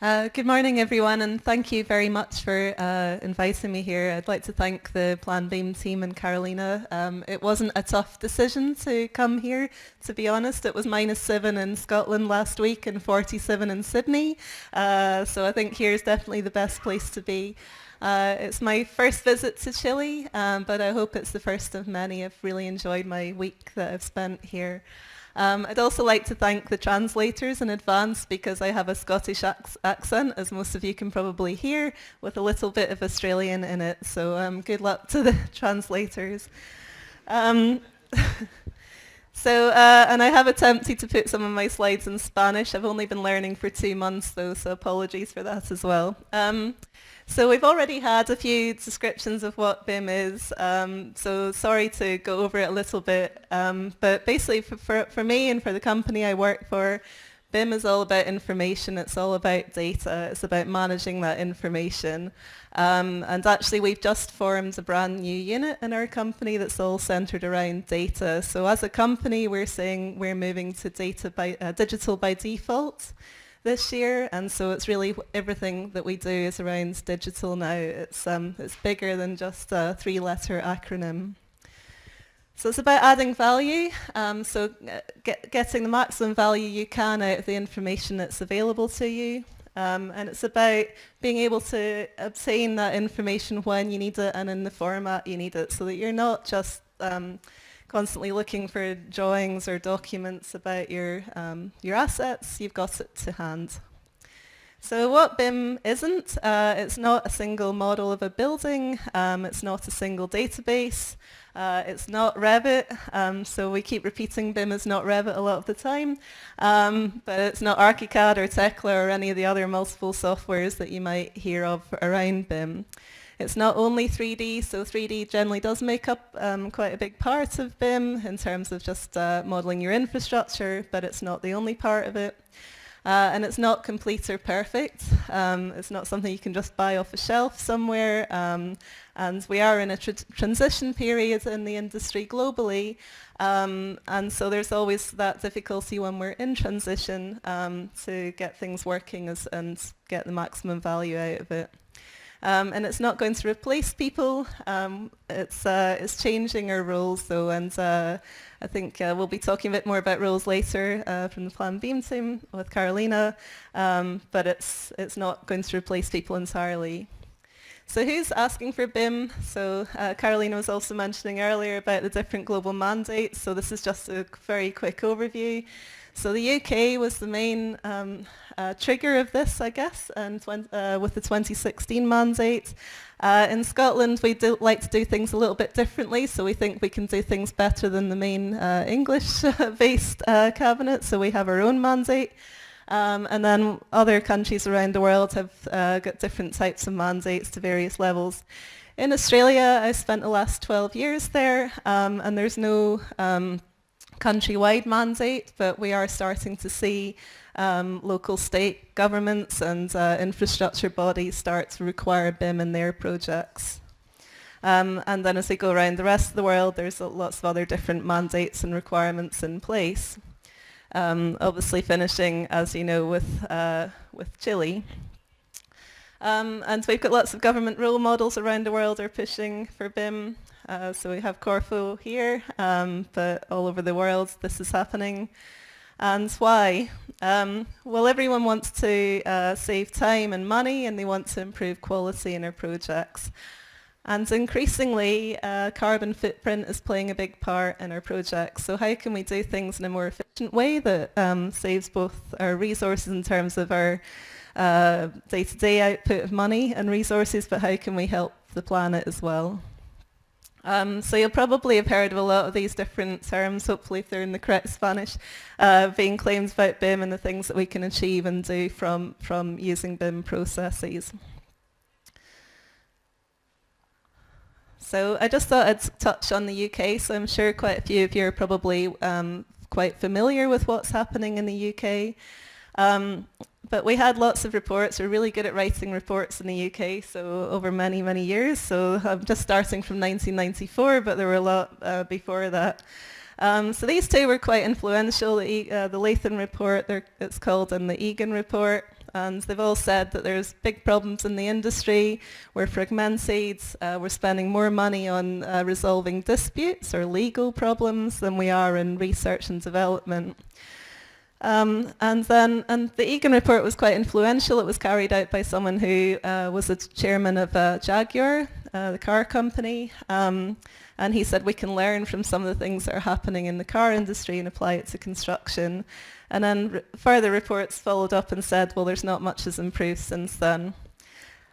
Good morning, everyone, and thank you very much for inviting me here. I'd like to thank the Plan BIM team and Carolina. It wasn't a tough decision to come here, to be honest. It was -7 in Scotland last week and 47 in Sydney, so I think here's definitely the best place to be. It's my first visit to Chile, but I hope it's the first of many. I've really enjoyed my week that I've spent here. I'd also like to thank the translators in advance because I have a Scottish accent, as most of you can probably hear, with a little bit of Australian in it. So good luck to the translators. Um, and I have attempted to put some of my slides in Spanish. I've only been learning for 2 months though, so apologies for that as well. So we've already had a few descriptions of what BIM is, so sorry to go over it a little bit, but basically for me and for the company I work for, BIM is all about information, it's all about data, it's about managing that information. And actually we've just formed a brand new unit in our company that's all centered around data. So as a company we're saying we're moving to digital by default this year, and so it's really everything that we do is around digital now. It's bigger than just a 3-letter acronym. So it's about adding value, getting the maximum value you can out of the information that's available to you, and it's about being able to obtain that information when you need it and in the format you need it, so that you're not just constantly looking for drawings or documents about your assets, you've got it to hand. So what BIM isn't, it's not a single model of a building, it's not a single database, it's not Revit, so we keep repeating BIM is not Revit a lot of the time, but it's not ArchiCAD or Tekla or any of the other multiple softwares that you might hear of around BIM. It's not only 3D, so 3D generally does make up quite a big part of BIM in terms of just modelling your infrastructure, but it's not the only part of it. And it's not complete or perfect. It's not something you can just buy off a shelf somewhere. And we are in a transition period in the industry globally. And so there's always that difficulty when we're in transition to get things working and get the maximum value out of it. And it's not going to replace people. It's changing our roles though, and I think we'll be talking a bit more about roles later from the Plan BIM team with Carolina, but it's not going to replace people entirely. So who's asking for BIM? So Carolina was also mentioning earlier about the different global mandates, so this is just a very quick overview. So the UK was the main trigger of this, I guess, and with the 2016 mandate. In Scotland, we do like to do things a little bit differently, so we think we can do things better than the main English-based cabinet, so we have our own mandate. And then other countries around the world have got different types of mandates to various levels. In Australia, I spent the last 12 years there, and there's no countrywide mandate, but we are starting to see local state governments and infrastructure bodies start to require BIM in their projects. And then as we go around the rest of the world, there's lots of other different mandates and requirements in place. Obviously finishing, as you know, with Chile. And we've got lots of government role models around the world are pushing for BIM. So we have Corfu here, but all over the world this is happening. And why? Well, everyone wants to save time and money, and they want to improve quality in their projects. And increasingly, carbon footprint is playing a big part in our projects. So how can we do things in a more efficient way that saves both our resources in terms of our day-to-day output of money and resources, but how can we help the planet as well? So you'll probably have heard of a lot of these different terms, hopefully if they're in the correct Spanish, being claimed about BIM and the things that we can achieve and do from using BIM processes. So I just thought I'd touch on the UK, so I'm sure quite a few of you are probably quite familiar with what's happening in the UK. But we had lots of reports. We're really good at writing reports in the UK, so over many, many years. So I'm just starting from 1994, but there were a lot before that. So these two were quite influential. The Latham report, it's called, and the Egan report. and they've all said that there's big problems in the industry, we're fragmented, we're spending more money on resolving disputes or legal problems than we are in research and development. And the Egan report was quite influential. It was carried out by someone who was the chairman of Jaguar, the car company, and he said we can learn from some of the things that are happening in the car industry and apply it to construction. And then further reports followed up and said, well, there's not much has improved since then.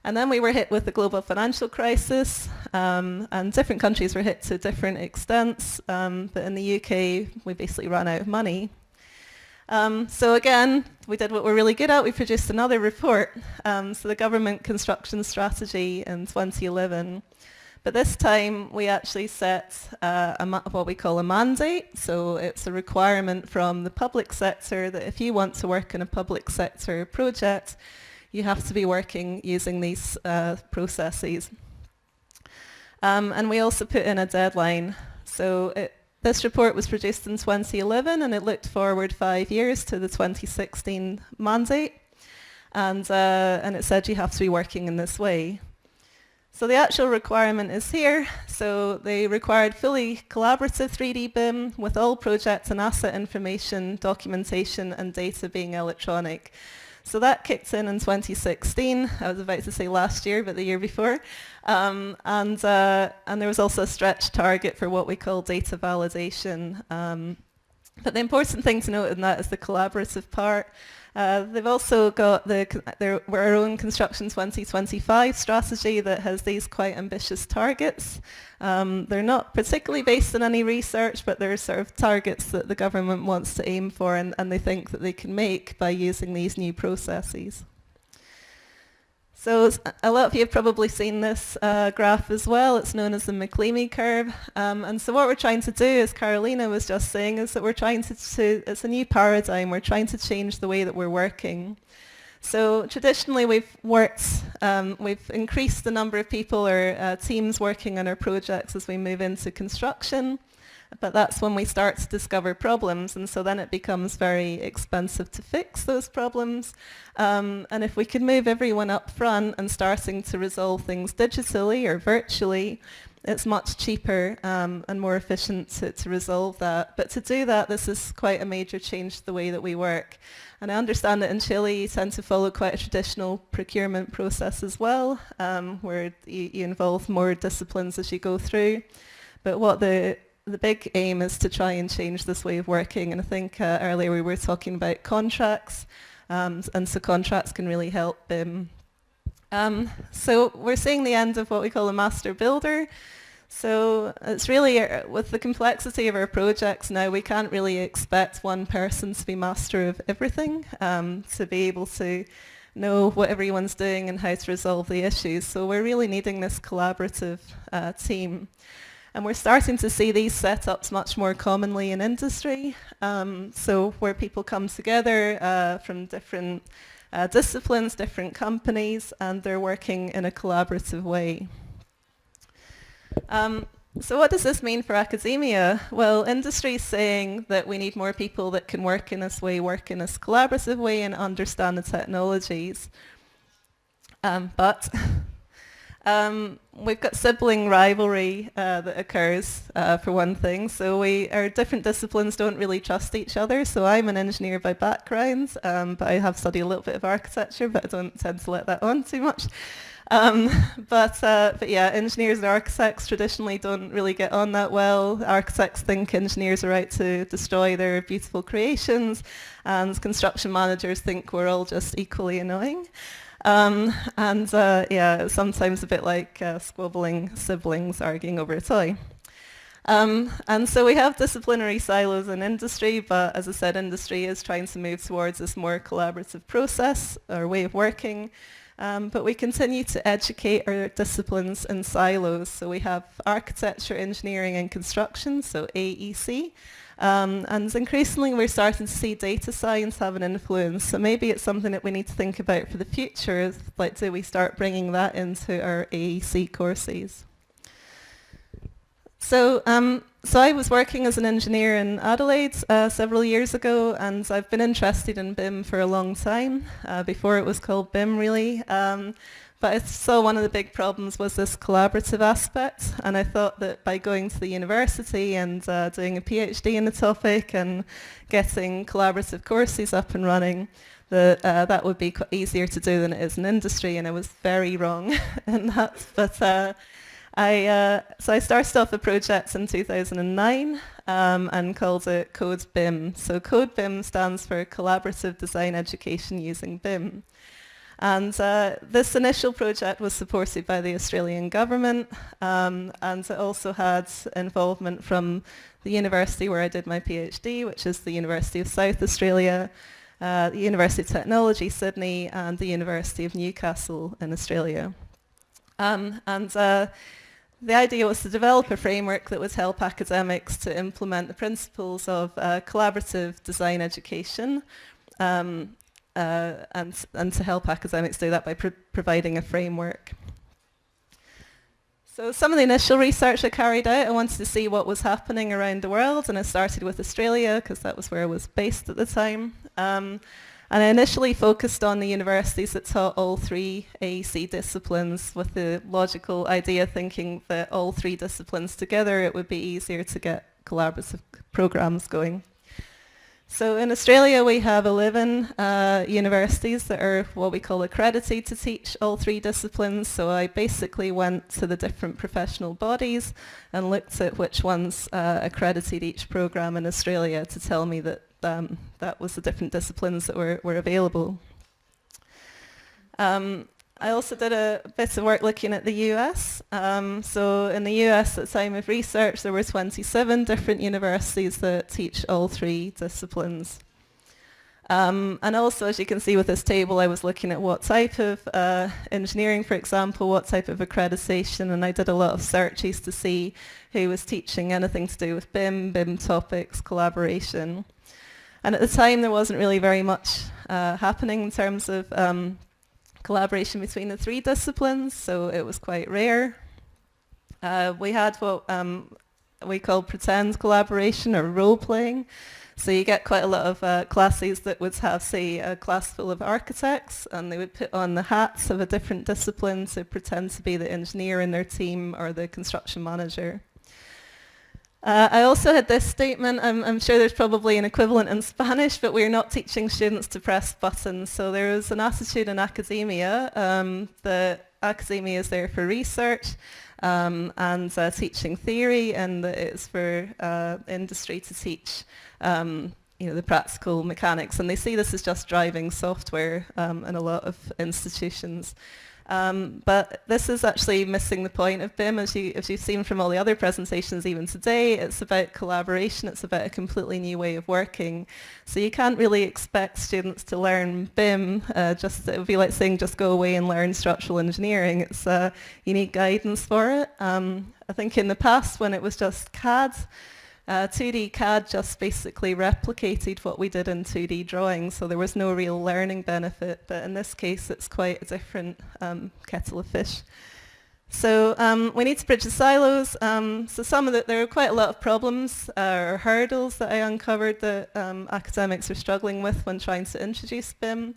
And then we were hit with the global financial crisis, and different countries were hit to different extents, but in the UK we basically ran out of money. So again, we did what we're really good at. We produced another report, so the government construction strategy in 2011. But this time we actually set what we call a mandate. So it's a requirement from the public sector that if you want to work in a public sector project, you have to be working using these processes. And we also put in a deadline. So this report was produced in 2011 and it looked forward 5 years to the 2016 mandate. And it said you have to be working in this way. So the actual requirement is here. So they required fully collaborative 3D BIM with all project and asset information, documentation and data being electronic. So that kicked in 2016. I was about to say last year, but the year before. And there was also a stretch target for what we call data validation. But the important thing to note in that is the collaborative part. They've also got our own Construction 2025 strategy that has these quite ambitious targets. They're not particularly based on any research, but they're sort of targets that the government wants to aim for and they think that they can make by using these new processes. So a lot of you have probably seen this graph as well. It's known as the McLeamy curve. And so what we're trying to do, as Carolina was just saying, is that we're trying to it's a new paradigm. We're trying to change the way that we're working. So traditionally we've increased the number of people or teams working on our projects as we move into construction. But that's when we start to discover problems, and so then it becomes very expensive to fix those problems. And if we could move everyone up front and starting to resolve things digitally or virtually, it's much cheaper and more efficient to resolve that. But to do that, this is quite a major change to the way that we work. And I understand that in Chile you tend to follow quite a traditional procurement process as well, where you involve more disciplines as you go through. But what the big aim is to try and change this way of working, and I think earlier we were talking about contracts, and so contracts can really help BIM. So we're seeing the end of what we call a master builder. So it's really, with the complexity of our projects now, we can't really expect one person to be master of everything, to be able to know what everyone's doing and how to resolve the issues. So we're really needing this collaborative team. And we're starting to see these setups much more commonly in industry, so where people come together from different disciplines, different companies, and they're working in a collaborative way. So what does this mean for academia? Well, industry is saying that we need more people that can work in this way, work in this collaborative way, and understand the technologies. But we've got sibling rivalry that occurs, for one thing. So our different disciplines don't really trust each other. So I'm an engineer by background, but I have studied a little bit of architecture, but I don't tend to let that on too much. But yeah, engineers and architects traditionally don't really get on that well. Architects think engineers are out to destroy their beautiful creations, and construction managers think we're all just equally annoying. Yeah, it's sometimes a bit like squabbling siblings arguing over a toy. And so we have disciplinary silos in industry, but as I said, industry is trying to move towards this more collaborative process or way of working. But we continue to educate our disciplines in silos. So we have architecture, engineering and construction, so AEC. And increasingly we're starting to see data science have an influence. So maybe it's something that we need to think about for the future. Like, do we start bringing that into our AEC courses? So So I was working as an engineer in Adelaide several years ago, and I've been interested in BIM for a long time, before it was called BIM really. But I saw one of the big problems was this collaborative aspect, and I thought that by going to the university and doing a PhD in the topic and getting collaborative courses up and running, that would be easier to do than it is in industry, and I was very wrong in that. But so I started off a project in 2009 and called it Code BIM. So Code BIM stands for Collaborative Design Education Using BIM. And this initial project was supported by the Australian government, and it also had involvement from the university where I did my PhD, which is the University of South Australia, the University of Technology, Sydney, and the University of Newcastle in Australia. The idea was to develop a framework that would help academics to implement the principles of collaborative design education, and to help academics do that by providing a framework. So some of the initial research I carried out, I wanted to see what was happening around the world, and I started with Australia because that was where I was based at the time. And I initially focused on the universities that taught all three AEC disciplines, with the logical idea thinking that all three disciplines together it would be easier to get collaborative programs going. So in Australia we have 11 universities that are what we call accredited to teach all three disciplines. So I basically went to the different professional bodies and looked at which ones accredited each program in Australia to tell me that that was the different disciplines that were available. I also did a bit of work looking at the US. So in the US at the time of research there were 27 different universities that teach all three disciplines. And also, as you can see with this table, I was looking at what type of engineering, for example, what type of accreditation, and I did a lot of searches to see who was teaching anything to do with BIM, BIM topics, collaboration. And at the time there wasn't really very much happening in terms of collaboration between the three disciplines, so it was quite rare. We had what we call pretend collaboration or role-playing. So you get quite a lot of classes that would have, say, a class full of architects, and they would put on the hats of a different discipline to pretend to be the engineer in their team or the construction manager. I also had this statement, I'm sure there's probably an equivalent in Spanish, but we're not teaching students to press buttons. So there is an attitude in academia that academia is there for research and teaching theory, and that it's for industry to teach the practical mechanics. And they see this as just driving software in a lot of institutions. But this is actually missing the point of BIM, as you've seen from all the other presentations even today. It's about collaboration, it's about a completely new way of working. So you can't really expect students to learn BIM, it would be like saying just go away and learn structural engineering. It's you need guidance for it. I think in the past when it was just CAD, 2D CAD just basically replicated what we did in 2D drawing, so there was no real learning benefit, but in this case it's quite a different kettle of fish. So we need to bridge the silos. So there are quite a lot of problems or hurdles that I uncovered that academics are struggling with when trying to introduce BIM.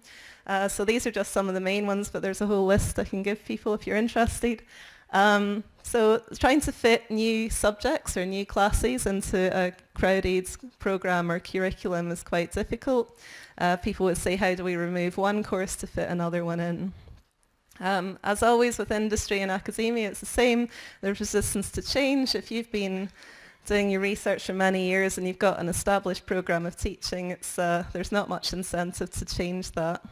So these are just some of the main ones, but there's a whole list I can give people if you're interested. So trying to fit new subjects or new classes into a crowded program or curriculum is quite difficult. People would say, how do we remove one course to fit another one in? As always with industry and academia, it's the same. There's resistance to change. If you've been doing your research for many years and you've got an established program of teaching, there's not much incentive to change that.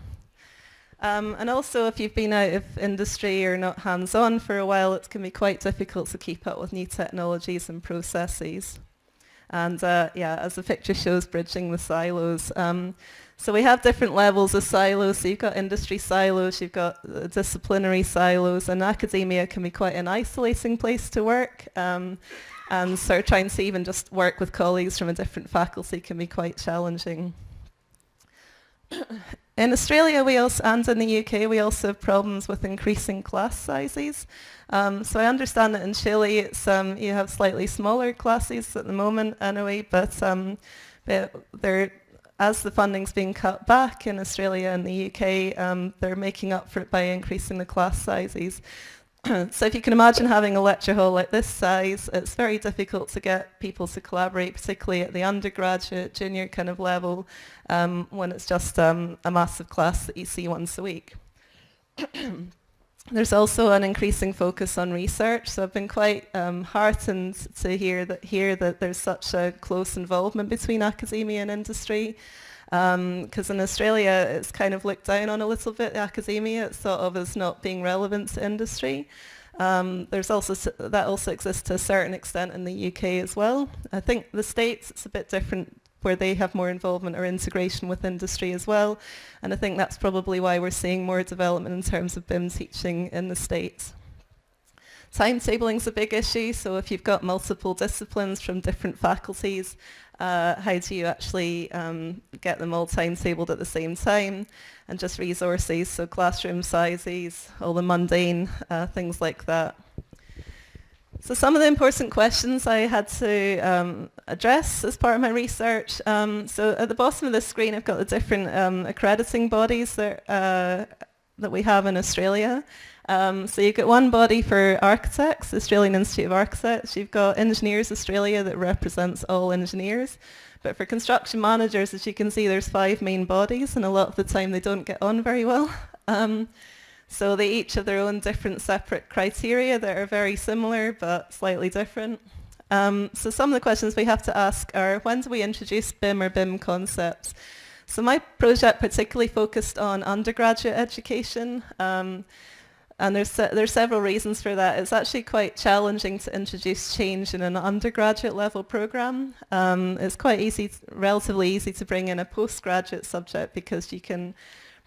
And also, if you've been out of industry or not hands-on for a while, it can be quite difficult to keep up with new technologies and processes. And as the picture shows, bridging the silos. So we have different levels of silos. So you've got industry silos, you've got disciplinary silos, and academia can be quite an isolating place to work. And so trying to even just work with colleagues from a different faculty can be quite challenging. In Australia and in the UK we also have problems with increasing class sizes. So I understand that in Chile it's, you have slightly smaller classes at the moment anyway, but as the funding's being cut back in Australia and the UK, they're making up for it by increasing the class sizes. So if you can imagine having a lecture hall like this size, it's very difficult to get people to collaborate, particularly at the undergraduate, junior kind of level, when it's just a massive class that you see once a week. There's also an increasing focus on research, so I've been quite heartened to hear that there's such a close involvement between academia and industry. Because in Australia it's kind of looked down on a little bit, academia. It's thought of as not being relevant to industry. That also exists to a certain extent in the UK as well. I think the States, it's a bit different, where they have more involvement or integration with industry as well. And I think that's probably why we're seeing more development in terms of BIM teaching in the States. Timetabling is a big issue, so if you've got multiple disciplines from different faculties, how do you actually get them all timetabled at the same time? And just resources, so classroom sizes, all the mundane things like that. So some of the important questions I had to address as part of my research. So at the bottom of the screen I've got the different accrediting bodies that we have in Australia. So you've got one body for architects, the Australian Institute of Architects. You've got Engineers Australia that represents all engineers. But for construction managers, as you can see, there's 5 main bodies, and a lot of the time they don't get on very well. So they each have their own different separate criteria that are very similar but slightly different. So some of the questions we have to ask are, when do we introduce BIM or BIM concepts? So my project particularly focused on undergraduate education. And there's several reasons for that. It's actually quite challenging to introduce change in an undergraduate level program. It's quite relatively easy to bring in a postgraduate subject because you can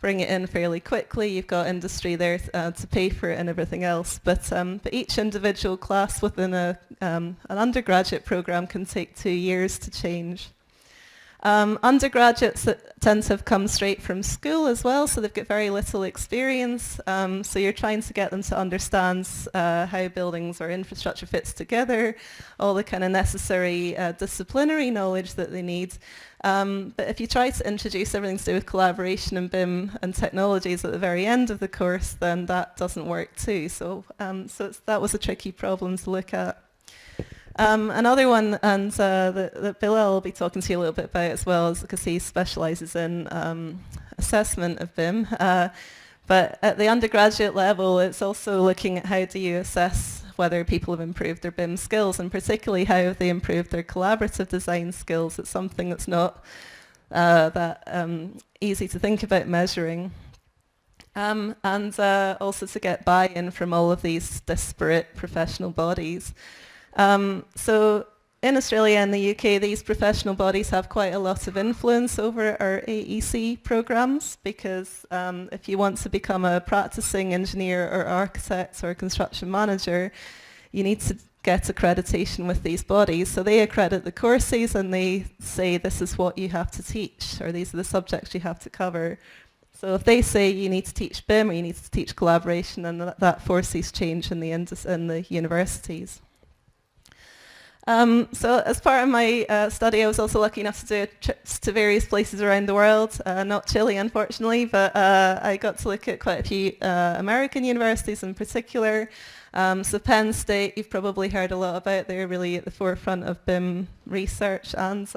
bring it in fairly quickly. You've got industry there to pay for it and everything else. But each individual class within an undergraduate program can take 2 years to change. Undergraduates tend to have come straight from school as well, so they've got very little experience. So you're trying to get them to understand how buildings or infrastructure fits together, all the kind of necessary disciplinary knowledge that they need. But if you try to introduce everything to do with collaboration and BIM and technologies at the very end of the course, then that doesn't work too. So, that was a tricky problem to look at. Another one, and that Bill will be talking to you a little bit about as well, is because he specialises in assessment of BIM. But at the undergraduate level, it's also looking at how do you assess whether people have improved their BIM skills, and particularly how have they improved their collaborative design skills. It's something that's not that easy to think about measuring. And also to get buy-in from all of these disparate professional bodies. So in Australia and the UK, these professional bodies have quite a lot of influence over our AEC programs, because if you want to become a practicing engineer or architect or construction manager, you need to get accreditation with these bodies. So they accredit the courses and they say this is what you have to teach, or these are the subjects you have to cover. So if they say you need to teach BIM or you need to teach collaboration, then that forces change in the universities. So as part of my study, I was also lucky enough to do trips to various places around the world, not Chile unfortunately, but I got to look at quite a few American universities in particular. So Penn State, you've probably heard a lot about. They're really at the forefront of BIM research and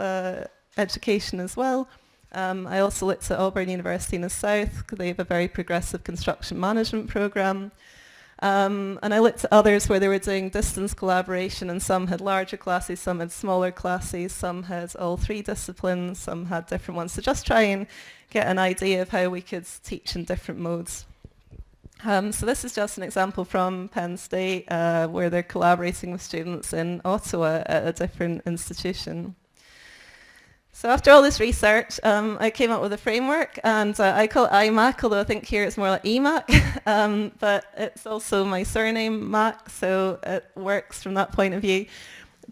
education as well. I also looked at Auburn University in the South. They have a very progressive construction management program. And I looked at others where they were doing distance collaboration, and some had larger classes, some had smaller classes, some had all 3 disciplines, some had different ones. So just try and get an idea of how we could teach in different modes. So this is just an example from Penn State where they're collaborating with students in Ottawa at a different institution. So after all this research, I came up with a framework, and I call it IMAC, although I think here it's more like EMAC, but it's also my surname, Mac, so it works from that point of view.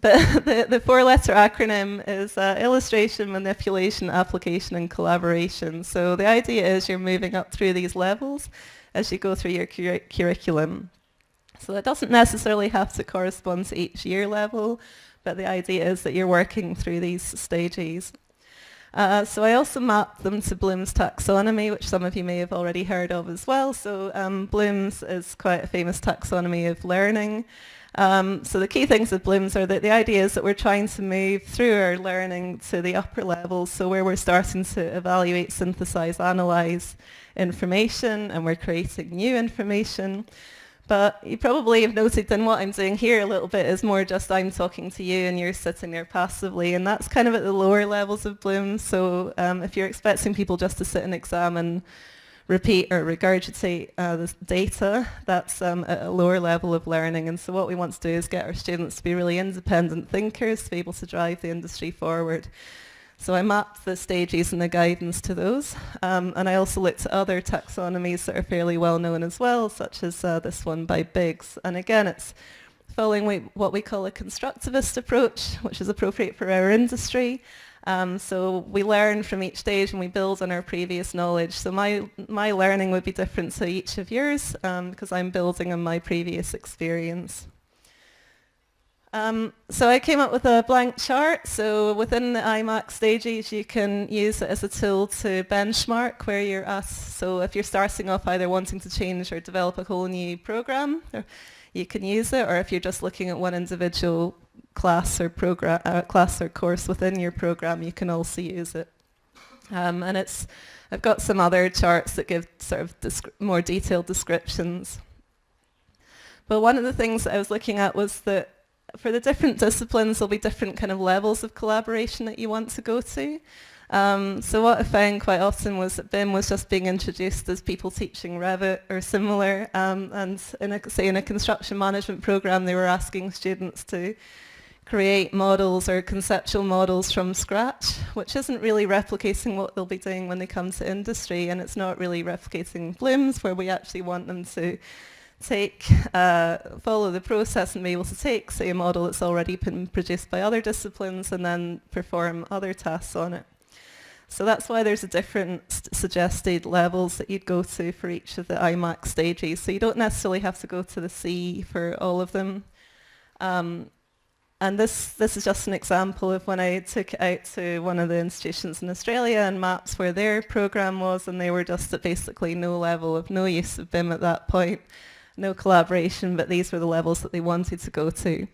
But the four-letter acronym is illustration, manipulation, application, and collaboration. So the idea is you're moving up through these levels as you go through your curriculum. So it doesn't necessarily have to correspond to each year level, but the idea is that you're working through these stages. So I also mapped them to Bloom's taxonomy, which some of you may have already heard of as well. So Bloom's is quite a famous taxonomy of learning. So the key things with Bloom's are that the idea is that we're trying to move through our learning to the upper levels, so where we're starting to evaluate, synthesize, analyze information, and we're creating new information. But you probably have noted then what I'm doing here a little bit is more just I'm talking to you and you're sitting there passively, and that's kind of at the lower levels of Bloom. So if you're expecting people just to sit and examine, repeat or regurgitate the data, that's at a lower level of learning. And so what we want to do is get our students to be really independent thinkers, to be able to drive the industry forward. So I mapped the stages and the guidance to those, and I also looked at other taxonomies that are fairly well known as well, such as this one by Biggs. And again, it's following what we call a constructivist approach, which is appropriate for our industry. So we learn from each stage and we build on our previous knowledge. So my learning would be different to each of yours because I'm building on my previous experience. So I came up with a blank chart. So within the IMAC stages, you can use it as a tool to benchmark where you're at. So if you're starting off either wanting to change or develop a whole new program, you can use it. Or if you're just looking at one individual class or class or course within your program, you can also use it. And I've got some other charts that give sort of more detailed descriptions. But one of the things that I was looking at was that for the different disciplines, there'll be different kind of levels of collaboration that you want to go to. So what I found quite often was that BIM was just being introduced as people teaching Revit or similar, and in a construction management program, they were asking students to create models or conceptual models from scratch, which isn't really replicating what they'll be doing when they come to industry, and it's not really replicating Bloom's, where we actually want them to follow the process and be able to take, say, a model that's already been produced by other disciplines and then perform other tasks on it. So that's why there's a different suggested levels that you'd go to for each of the IMAC stages. So you don't necessarily have to go to the C for all of them. And this is just an example of when I took it out to one of the institutions in Australia and mapped where their program was, and they were just at basically no level of no use of BIM at that point. No collaboration, but these were the levels that they wanted to go to.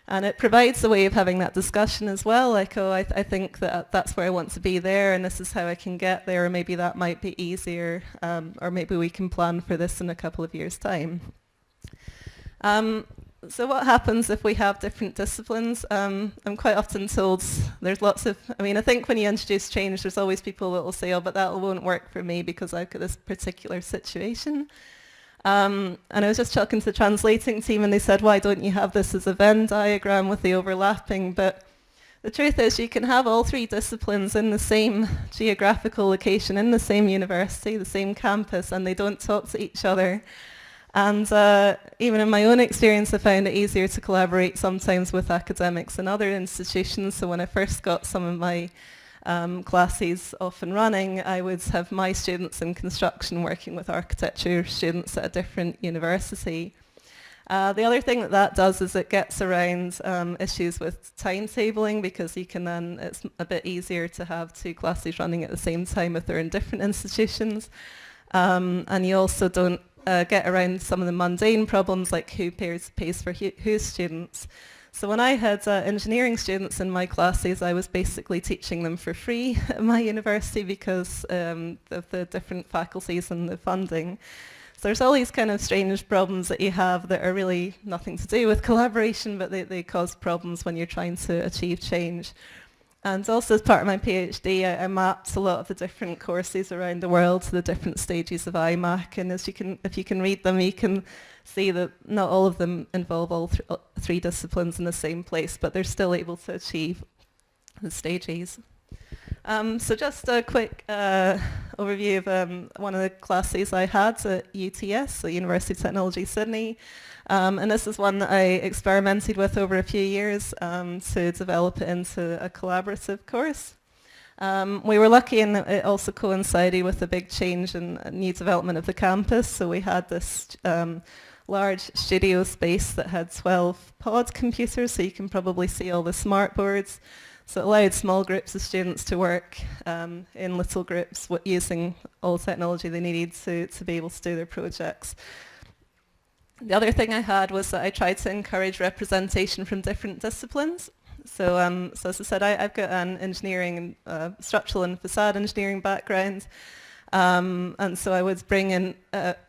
And it provides a way of having that discussion as well, like, oh, I think that that's where I want to be there, and this is how I can get there, or maybe that might be easier, or maybe we can plan for this in a couple of years' time. So what happens if we have different disciplines? I'm quite often told there's lots of, I think when you introduce change, there's always people that will say, oh, but that won't work for me because I've got this particular situation. And I was just talking to the translating team and they said, why don't you have this as a Venn diagram with the overlapping? But the truth is you can have all three disciplines in the same geographical location, in the same university, the same campus, and they don't talk to each other. And even in my own experience, I found it easier to collaborate sometimes with academics and other institutions. So when I first got some of my classes off and running, I would have my students in construction working with architecture students at a different university. The other thing that does is it gets around issues with timetabling, because you can then, it's a bit easier to have two classes running at the same time if they're in different institutions. And you also don't get around some of the mundane problems like who pays for whose students. So when I had engineering students in my classes, I was basically teaching them for free at my university because of the different faculties and the funding. So there's all these kind of strange problems that you have that are really nothing to do with collaboration, but they cause problems when you're trying to achieve change. And also as part of my PhD, I mapped a lot of the different courses around the world to the different stages of IMAC, and if you can read them, you can see that not all of them involve all three disciplines in the same place, but they're still able to achieve the stages. So just a quick overview of one of the classes I had at UTS, the University of Technology Sydney. And this is one that I experimented with over a few years to develop it into a collaborative course. We were lucky in that it also coincided with a big change and new development of the campus. So we had this large studio space that had 12 pod computers, so you can probably see all the smart boards. So it allowed small groups of students to work in little groups using all the technology they needed to be able to do their projects. The other thing I had was that I tried to encourage representation from different disciplines. So as I said, I've got an engineering, structural and facade engineering background. And so I would bring in,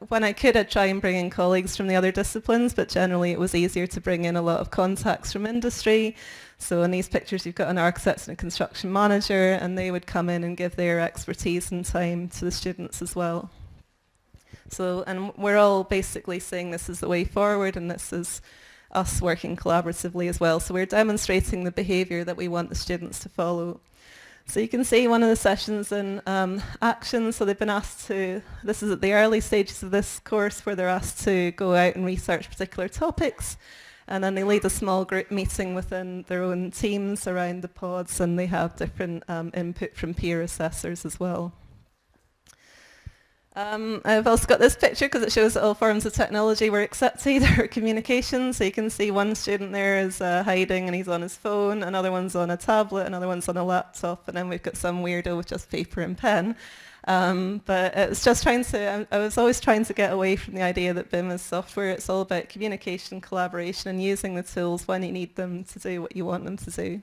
when I could, I'd try and bring in colleagues from the other disciplines, but generally it was easier to bring in a lot of contacts from industry. So in these pictures you've got an architect and a construction manager, and they would come in and give their expertise and time to the students as well. So, and we're all basically saying this is the way forward, and this is us working collaboratively as well. So we're demonstrating the behaviour that we want the students to follow. So you can see one of the sessions in action. So they've been asked to, this is at the early stages of this course, where they're asked to go out and research particular topics, and then they lead a small group meeting within their own teams around the pods, and they have different input from peer assessors as well. I've also got this picture because it shows that all forms of technology were accepted or communication. So you can see one student there is hiding and he's on his phone, another one's on a tablet, another one's on a laptop, and then we've got some weirdo with just paper and pen. But it's just trying to, I was always trying to get away from the idea that BIM is software. It's all about communication, collaboration, and using the tools when you need them to do what you want them to do.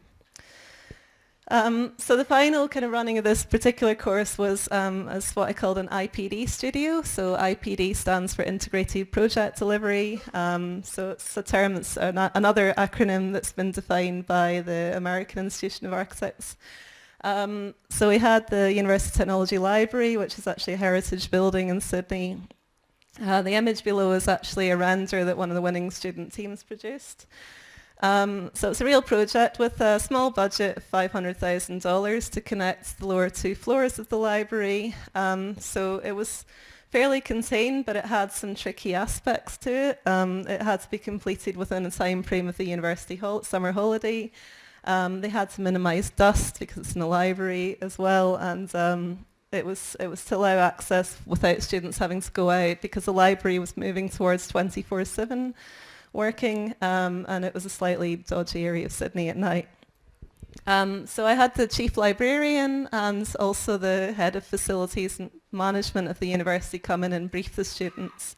So the final kind of running of this particular course was as what I called an IPD studio. So IPD stands for Integrated Project Delivery. So it's a term that's another acronym that's been defined by the American Institution of Architects. So we had the University Technology Library, which is actually a heritage building in Sydney. The image below is actually a render that one of the winning student teams produced. So it's a real project with a small budget of $500,000 to connect the lower two floors of the library. So it was fairly contained, but it had some tricky aspects to it. It had to be completed within a time frame of the university summer holiday. They had to minimise dust because it's in a library as well, and it was to allow access without students having to go out, because the library was moving towards 24/7 working, and it was a slightly dodgy area of Sydney at night. So I had the chief librarian and also the head of facilities and management of the university come in and brief the students.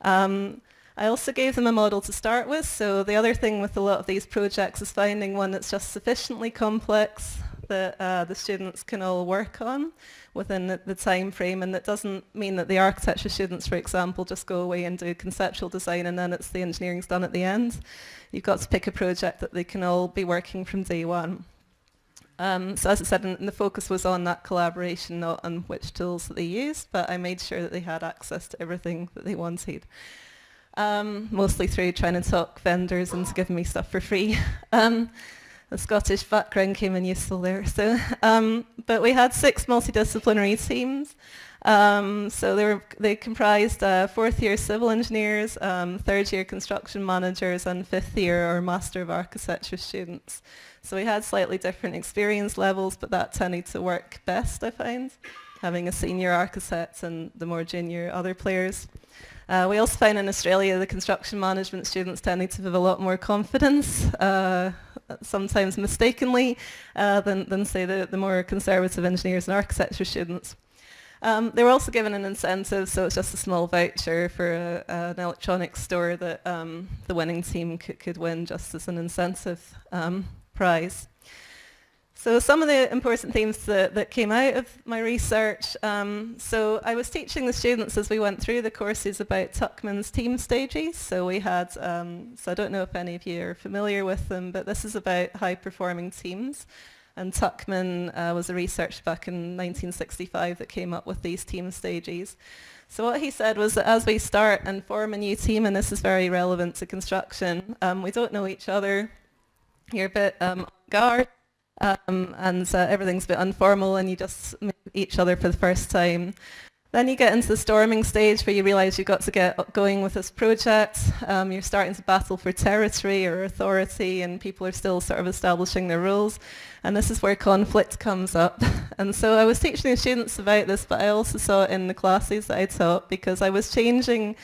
I also gave them a model to start with. So the other thing with a lot of these projects is finding one that's just sufficiently complex that the students can all work on within the time frame, and that doesn't mean that the architecture students, for example, just go away and do conceptual design and then it's the engineering's done at the end. You've got to pick a project that they can all be working from day one. So as I said, and the focus was on that collaboration, not on which tools that they used, but I made sure that they had access to everything that they wanted. Mostly through trying to talk vendors into giving me stuff for free. The Scottish background came in useful there. So, but we had 6 multidisciplinary teams. So they comprised 4th year civil engineers, 3rd year construction managers, and 5th year or Master of Architecture students. So we had slightly different experience levels, but that tended to work best, I find, having a senior architect and the more junior other players. We also found in Australia the construction management students tended to have a lot more confidence, sometimes mistakenly, than say the more conservative engineers and architecture students. They were also given an incentive, so it's just a small voucher for an electronics store that the winning team could win just as an incentive prize. So some of the important themes that came out of my research, so I was teaching the students as we went through the courses about Tuckman's team stages. So we had, so I don't know if any of you are familiar with them, but this is about high-performing teams. And Tuckman was a researcher back in 1965 that came up with these team stages. So what he said was that as we start and form a new team, and this is very relevant to construction, we don't know each other. You're a bit on guard. and everything's a bit informal and you just meet each other for the first time. Then you get into the storming stage where you realise you've got to get going with this project. You're starting to battle for territory or authority, and people are still sort of establishing their roles. And this is where conflict comes up. And so I was teaching the students about this, but I also saw it in the classes that I taught, because I was changing.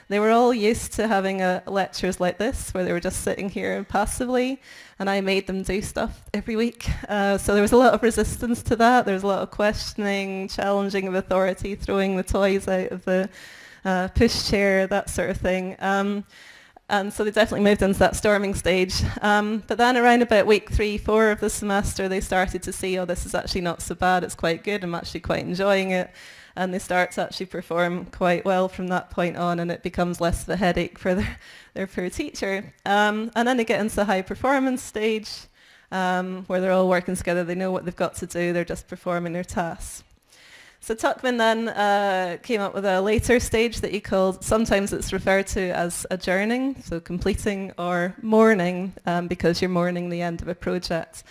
They were all used to having lectures like this, where they were just sitting here passively, and I made them do stuff every week. So there was a lot of resistance to that. There was a lot of questioning, challenging of authority, throwing the toys out of the pushchair, that sort of thing. And so they definitely moved into that storming stage. But then around about week 3, 4 of the semester, they started to see, oh, this is actually not so bad, it's quite good, I'm actually quite enjoying it. And they start to actually perform quite well from that point on, and it becomes less of a headache for their poor teacher. And then they get into the high performance stage, where they're all working together, they know what they've got to do, they're just performing their tasks. So Tuckman then came up with a later stage that he called, sometimes it's referred to as adjourning, so completing, or mourning, because you're mourning the end of a project.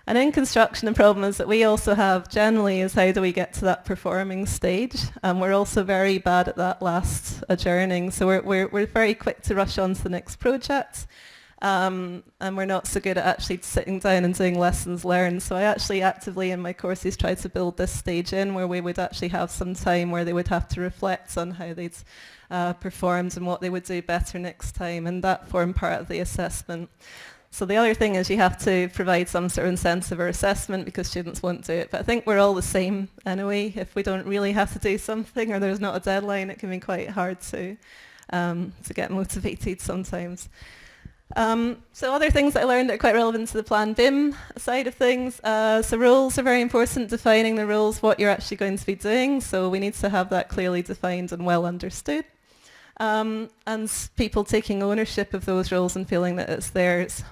And in construction, the problem is that we also have generally is how do we get to that performing stage? We're also very bad at that last adjourning. So we're very quick to rush on to the next project. And we're not so good at actually sitting down and doing lessons learned. So I actually actively in my courses tried to build this stage in where we would actually have some time where they would have to reflect on how they'd performed and what they would do better next time. And that formed part of the assessment. So the other thing is you have to provide some sort of incentive or assessment because students won't do it. But I think we're all the same anyway. If we don't really have to do something or there's not a deadline, it can be quite hard to get motivated sometimes. So other things that I learned that are quite relevant to the Plan BIM side of things. So roles are very important, defining the roles, what you're actually going to be doing. So we need to have that clearly defined and well understood. And people taking ownership of those roles and feeling that it's theirs.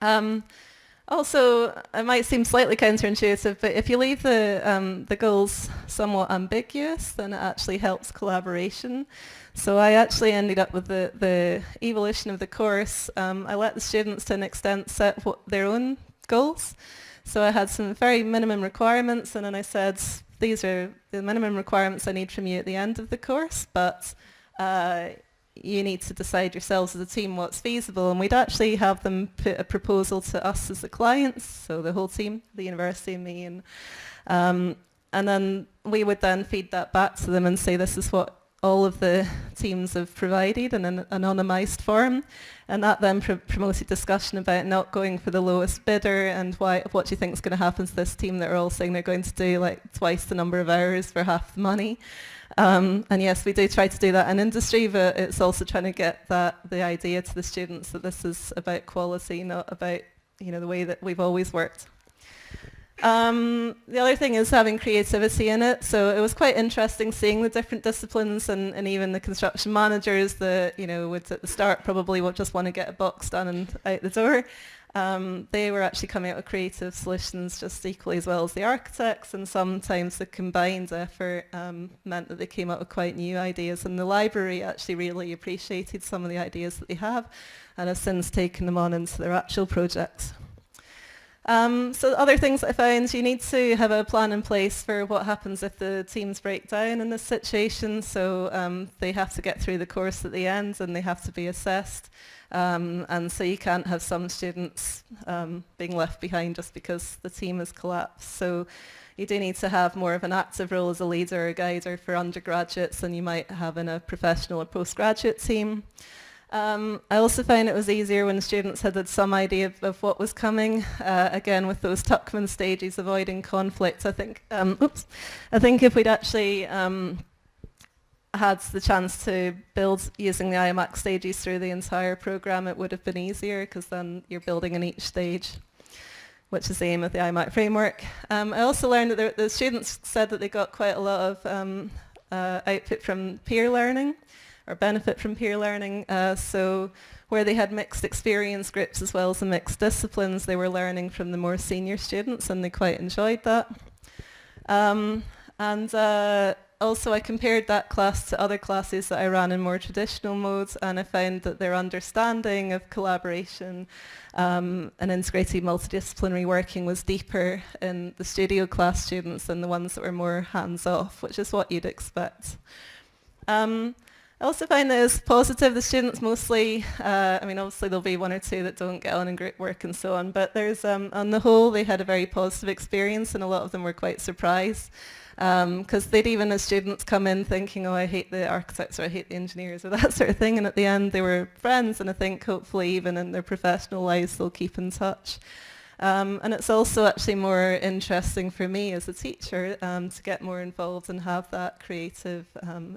Also, it might seem slightly counterintuitive, but if you leave the goals somewhat ambiguous, then it actually helps collaboration. So I actually ended up with the evolution of the course. I let the students to an extent set their own goals. So I had some very minimum requirements, and then I said, these are the minimum requirements I need from you at the end of the course, but you need to decide yourselves as a team what's feasible. And we'd actually have them put a proposal to us as the clients, so the whole team, the university and me, and then we would then feed that back to them and say this is what all of the teams have provided in an anonymised form, and that then promoted discussion about not going for the lowest bidder and what do you think is going to happen to this team that are all saying they're going to do like twice the number of hours for half the money. And yes, we do try to do that in industry, but it's also trying to get the idea to the students that this is about quality, not about the way that we've always worked. The other thing is having creativity in it. So it was quite interesting seeing the different disciplines and even the construction managers that, would at the start probably would just want to get a box done and out the door. They were actually coming out with creative solutions just equally as well as the architects, and sometimes the combined effort meant that they came up with quite new ideas, and the library actually really appreciated some of the ideas that they have and have since taken them on into their actual projects. So other things I found, you need to have a plan in place for what happens if the teams break down in this situation. So they have to get through the course at the end and they have to be assessed. And so you can't have some students being left behind just because the team has collapsed. So you do need to have more of an active role as a leader or guider for undergraduates than you might have in a professional or postgraduate team. I also found it was easier when students had some idea of what was coming. Again, with those Tuckman stages, avoiding conflict. I think if we'd actually had the chance to build using the IMAC stages through the entire program, it would have been easier because then you're building in each stage, which is the aim of the IMAC framework. I also learned that the students said that they got quite a lot of output from peer learning, or benefit from peer learning. So where they had mixed experience groups as well as the mixed disciplines, they were learning from the more senior students and they quite enjoyed that. And also I compared that class to other classes that I ran in more traditional modes, and I found that their understanding of collaboration and integrated multidisciplinary working was deeper in the studio class students than the ones that were more hands-off, which is what you'd expect. I also find that it's positive. The students mostly, I mean, obviously there'll be one or two that don't get on in group work and so on, but there's, on the whole, they had a very positive experience, and a lot of them were quite surprised. Because they'd even as students come in thinking, oh, I hate the architects or I hate the engineers or that sort of thing, and at the end they were friends, and I think hopefully even in their professional lives they'll keep in touch. And it's also actually more interesting for me as a teacher to get more involved and have that creative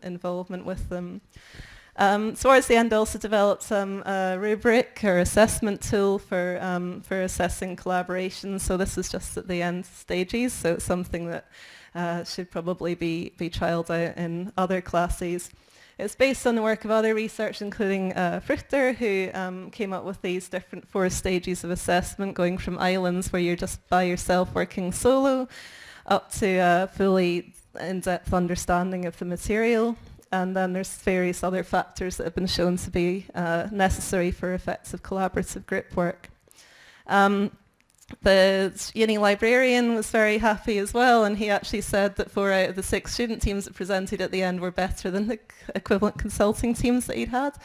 involvement with them. Towards the end, I also developed a rubric or assessment tool for assessing collaboration. So this is just at the end stages, so it's something that should probably be trialled out in other classes. It's based on the work of other research, including Fruchter, who came up with these different 4 stages of assessment, going from islands where you're just by yourself working solo, up to a fully in-depth understanding of the material. And then there's various other factors that have been shown to be necessary for effective collaborative group work. The uni librarian was very happy as well, and he actually said that 4 out of the 6 student teams that presented at the end were better than the equivalent consulting teams that he'd had,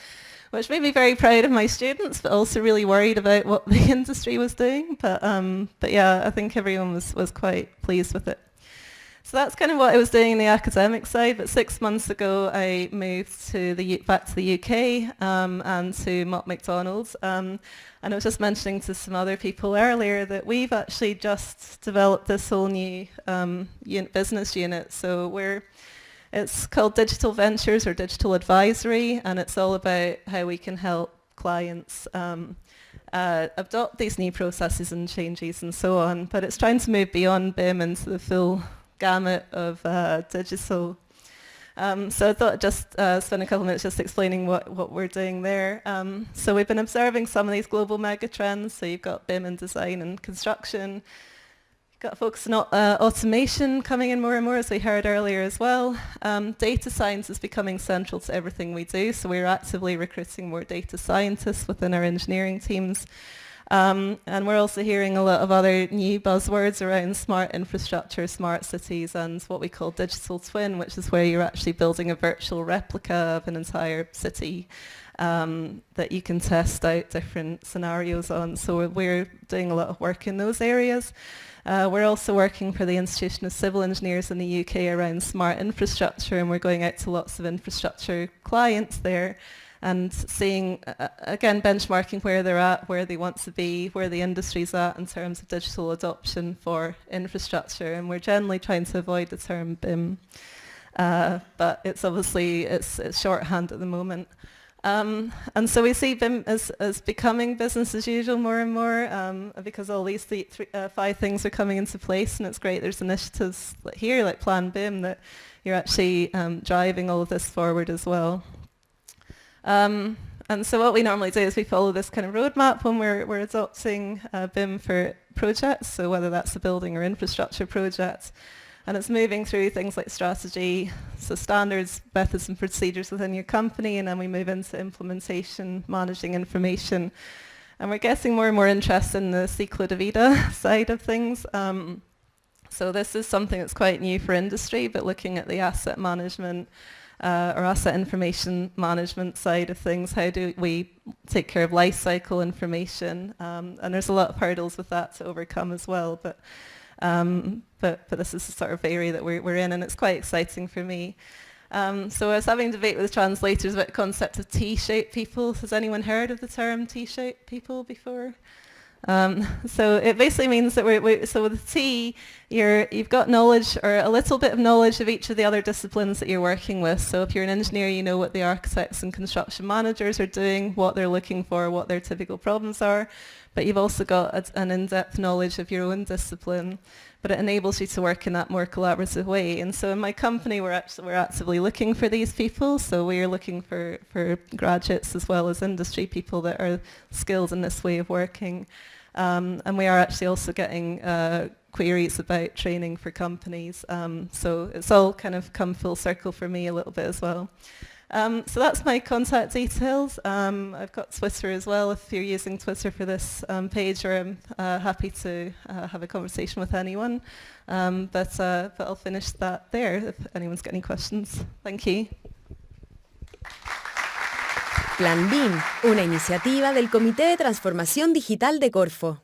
which made me very proud of my students, but also really worried about what the industry was doing. But yeah, I think everyone was quite pleased with it. So that's kind of what I was doing in the academic side, but 6 months ago I moved to back to the UK and to Macdonald. And I was just mentioning to some other people earlier that we've actually just developed this whole new business unit. So it's called Digital Ventures or Digital Advisory, and it's all about how we can help clients adopt these new processes and changes and so on. But it's trying to move beyond BIM into the full gamut of digital. So I thought I'd just spend a couple of minutes just explaining what we're doing there. So we've been observing some of these global megatrends. So you've got BIM in design and construction. You've got focus on automation coming in more and more, as we heard earlier as well. Data science is becoming central to everything we do. So we're actively recruiting more data scientists within our engineering teams. And we're also hearing a lot of other new buzzwords around smart infrastructure, smart cities, and what we call digital twin, which is where you're actually building a virtual replica of an entire city that you can test out different scenarios on. So we're doing a lot of work in those areas. We're also working for the Institution of Civil Engineers in the UK around smart infrastructure, and we're going out to lots of infrastructure clients there and seeing, again, benchmarking where they're at, where they want to be, where the industry's at in terms of digital adoption for infrastructure. And we're generally trying to avoid the term BIM, but it's obviously, it's shorthand at the moment. And so we see BIM as becoming business as usual more and more because all these 5 things are coming into place, and it's great. There's initiatives here like Plan BIM that you're actually driving all of this forward as well. And so what we normally do is we follow this kind of roadmap when we're adopting BIM for projects, so whether that's a building or infrastructure project. And it's moving through things like strategy, so standards, methods and procedures within your company, and then we move into implementation, managing information. And we're getting more and more interested in the ciclo de vida side of things. So this is something that's quite new for industry, but looking at the asset management or asset information management side of things, how do we take care of life cycle information? And there's a lot of hurdles with that to overcome as well. But this is the sort of area that we're in, and it's quite exciting for me. So I was having a debate with translators about the concept of T-shaped people. Has anyone heard of the term T-shaped people before? So it basically means that so with T, you've got knowledge or a little bit of knowledge of each of the other disciplines that you're working with. So if you're an engineer, you know what the architects and construction managers are doing, what they're looking for, what their typical problems are. But you've also got an in-depth knowledge of your own discipline, but it enables you to work in that more collaborative way. And so in my company, we're actively looking for these people. So we're looking for graduates as well as industry people that are skilled in this way of working. And we are actually also getting queries about training for companies. So it's all kind of come full circle for me a little bit as well. So that's my contact details. I've got Twitter as well if you're using Twitter for this page, or I'm happy to have a conversation with anyone. But I'll finish that there if anyone's got any questions. Thank you. Plan BIM, una iniciativa del Comité de Transformación Digital de Corfo.